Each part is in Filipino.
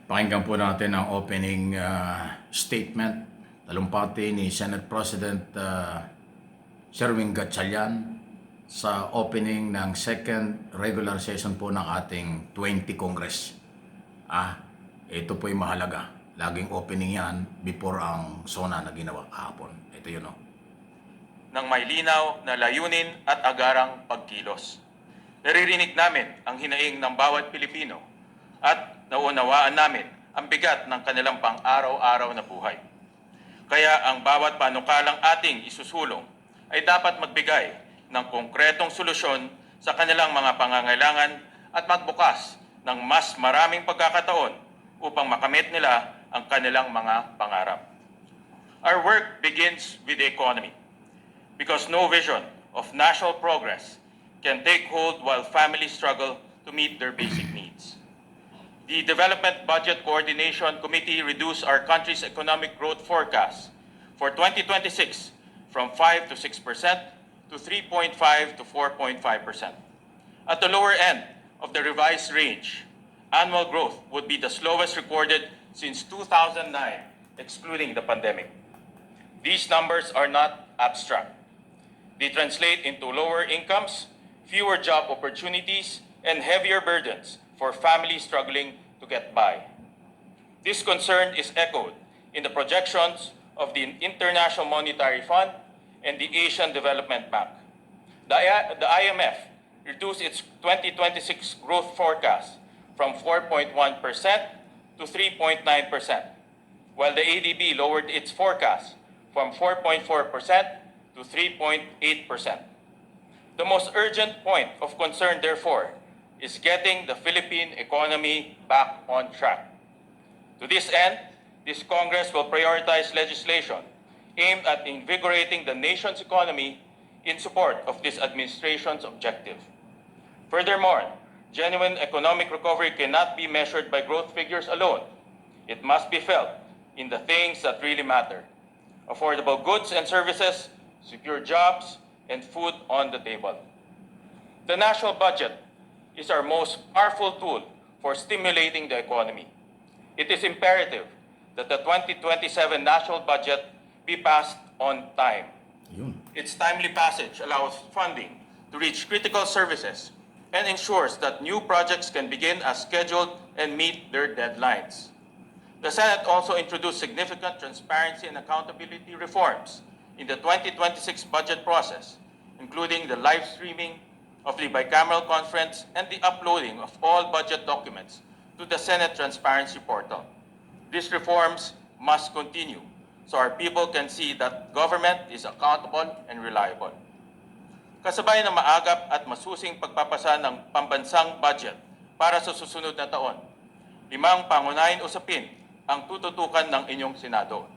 Pakinggan po natin ang opening statement, talumpati ni Senate President Sherwin Gatchalian sa opening ng second regular session po ng ating 20 Congress. Ito po yung mahalaga. Laging opening yan before ang SONA na ginawa kahapon. Ito yun, ng may linaw na layunin at agarang pagkilos. Naririnig namin ang hinaing ng bawat Pilipino at naunawaan namin ang bigat ng kanilang pang-araw-araw na buhay. Kaya ang bawat panukalang ating isusulong ay dapat magbigay ng konkretong solusyon sa kanilang mga pangangailangan at magbukas ng mas maraming pagkakataon upang makamit nila ang kanilang mga pangarap. Our work begins with the economy because no vision of national progress can take hold while families struggle to meet their basic needs. The Development Budget Coordination Committee reduced our country's economic growth forecast for 2026 from 5 to 6% to 3.5 to 4.5%. At the lower end of the revised range, annual growth would be the slowest recorded since 2009, excluding the pandemic. These numbers are not abstract. They translate into lower incomes, fewer job opportunities, and heavier burdens for families struggling to get by. This concern is echoed in the projections of the International Monetary Fund and the Asian Development Bank. The IMF reduced its 2026 growth forecast from 4.1% to 3.9%, while the ADB lowered its forecast from 4.4% to 3.8%. The most urgent point of concern, therefore, is getting the Philippine economy back on track. To this end, this Congress will prioritize legislation aimed at invigorating the nation's economy in support of this administration's objective. Furthermore, genuine economic recovery cannot be measured by growth figures alone. It must be felt in the things that really matter: affordable goods and services, secure jobs, and food on the table. The national budget is our most powerful tool for stimulating the economy. It is imperative that the 2027 national budget be passed on time. Its timely passage allows funding to reach critical services and ensures that new projects can begin as scheduled and meet their deadlines. The Senate also introduced significant transparency and accountability reforms in the 2026 budget process, including the live streaming of the bicameral conference and the uploading of all budget documents to the Senate Transparency Portal. These reforms must continue so our people can see that government is accountable and reliable. Kasabay ng maagap at masusing pagpapasa ng pambansang budget para sa susunod na taon, 5 pangunahing usapin ang tututukan ng inyong Senado.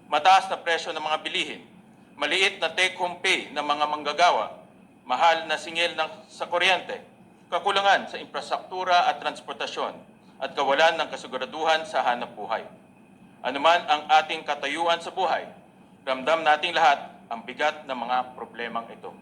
Mataas na presyo ng mga bilihin, maliit na take-home pay ng mga manggagawa, mahal na singil sa kuryente, kakulangan sa infrastruktura at transportasyon, at kawalan ng kasiguraduhan sa hanapbuhay. Anuman ang ating katayuan sa buhay, ramdam nating lahat ang bigat ng mga problemang ito.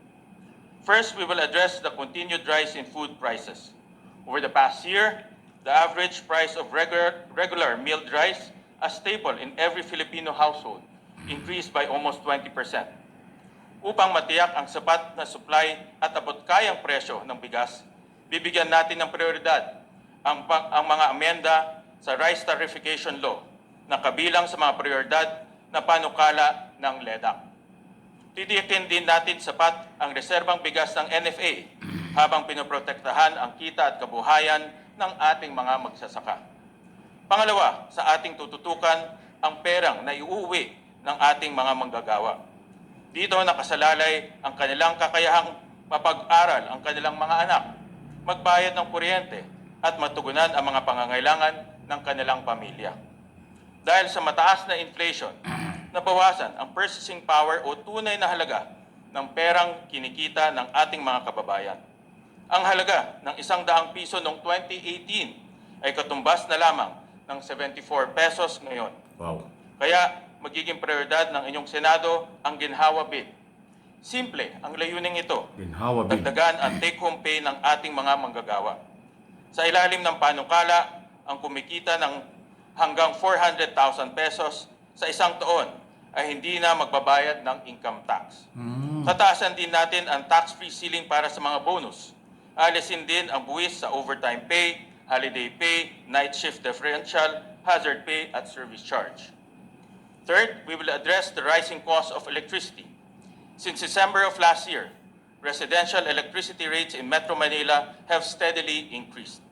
First, we will address the continued rise in food prices. Over the past year, the average price of regular milled rice, a staple in every Filipino household, increased by almost 20%. Upang matiyak ang sapat na supply at abot-kayang presyo ng bigas, bibigyan natin ng prioridad ang mga amenda sa Rice Tarification Law na kabilang sa mga prioridad na panukala ng LEDAC. Titiyakin din natin sapat ang reserbang bigas ng NFA habang pinoprotektahan ang kita at kabuhayan ng ating mga magsasaka. Pangalawa, sa ating tututukan ang perang na iuuwi ng ating mga manggagawa. Dito nakasalalay ang kanilang kakayahang mapag-aral ang kanilang mga anak, magbayad ng kuryente at matugunan ang mga pangangailangan ng kanilang pamilya. Dahil sa mataas na inflation, nabawasan ang purchasing power o tunay na halaga ng perang kinikita ng ating mga kababayan. Ang halaga ng 100 piso noong 2018 ay katumbas na lamang ng 74 pesos ngayon. Wow. Kaya magiging prioridad ng inyong Senado ang Ginhawa Bill. Simple ang layuning ito. Ginhawa Bill. Dagdagan ang take-home pay ng ating mga manggagawa. Sa ilalim ng panukala, ang kumikita ng hanggang 400,000 pesos sa isang taon ay hindi na magbabayad ng income tax. Tataasan din natin ang tax-free ceiling para sa mga bonus. Alisin din ang buwis sa overtime pay, holiday pay, night shift differential, hazard pay at service charge. Third, we will address the rising cost of electricity. Since December of last year, residential electricity rates in Metro Manila have steadily increased.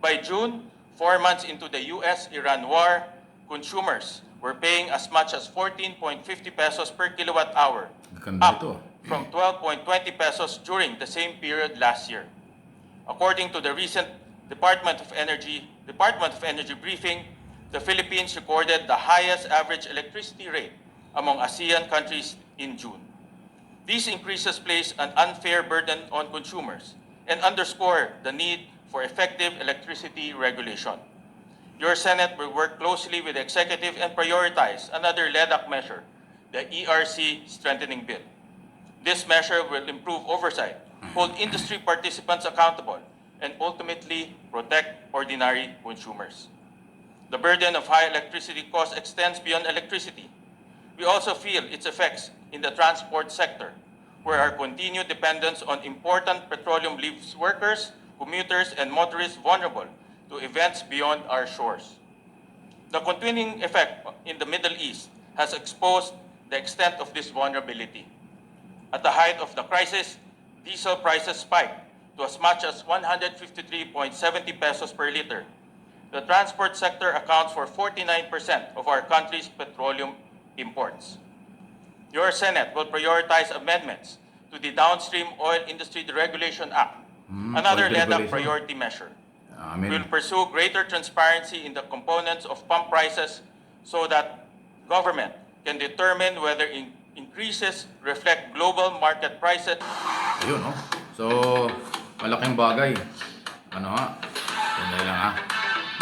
By June, 4 months into the US-Iran war, consumers were paying as much as 14.50 pesos per kilowatt hour, Ganda up ito. from 12.20 pesos during the same period last year. According to the recent Department of Energy briefing, the Philippines recorded the highest average electricity rate among ASEAN countries in June. These increases place an unfair burden on consumers and underscore the need for effective electricity regulation. Your Senate will work closely with the Executive and prioritize another LEDAC measure, the ERC Strengthening Bill. This measure will improve oversight, hold industry participants accountable, and ultimately protect ordinary consumers. The burden of high electricity costs extends beyond electricity. We also feel its effects in the transport sector, where our continued dependence on important petroleum leaves workers, commuters, and motorists vulnerable to events beyond our shores. The continuing effect in the Middle East has exposed the extent of this vulnerability. At the height of the crisis, diesel prices spiked to as much as 153.70 pesos per liter. The transport sector accounts for 49% of our country's petroleum imports. Your Senate will prioritize amendments to the Downstream Oil Industry Deregulation Act, another oil LEDAC deregulation. priority measure. We will Amen. pursue greater transparency in the components of pump prices so that government can determine whether increases reflect global market prices. Ayun, no? So, malaking bagay. Ano ha? Sandali lang ha.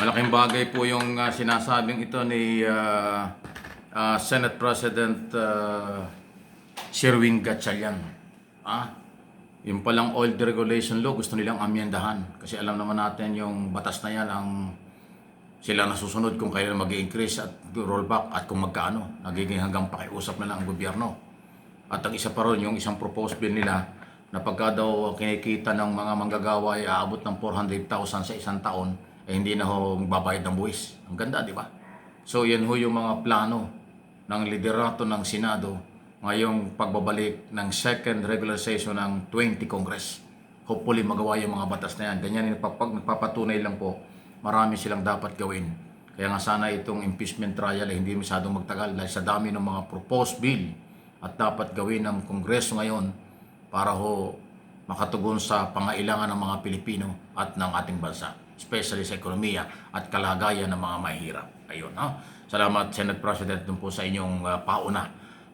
Malaking bagay po yung sinasabing ito ni Senate President Sherwin Gatchalian. Yung palang oil deregulation law, gusto nilang amyendahan. Kasi alam naman natin yung batas na yan ang sila nasusunod kung kailan mag-increase at rollback at kung magkano. Nagiging hanggang pakiusap na lang ang gobyerno. At ang isa pa ron, yung isang proposed bill nila na pagka daw kinikita ng mga manggagawa ay aabot ng 400,000 sa isang taon, eh hindi na ho magbabayad ng buwis. Ang ganda, di ba? So yan ho yung mga plano ng liderato ng Senado ngayong pagbabalik ng second regular session ng 20 Congress. Hopefully magawa yung mga batas na yan. Ganyan yung nagpapatunay lang po, marami silang dapat gawin. Kaya nga sana itong impeachment trial ay hindi masyadong magtagal dahil sa dami ng mga proposed bill at dapat gawin ng Kongreso ngayon para ho makatugon sa pangailangan ng mga Pilipino at ng ating bansa, especially sa ekonomiya at kalagayan ng mga mahihirap. Ayun, ha? Salamat, Senate President, dun po sa inyong pauna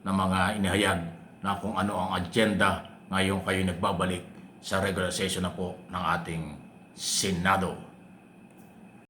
na mga inihayag na kung ano ang agenda ngayong kayo nagbabalik sa regular session na po ng ating Senado.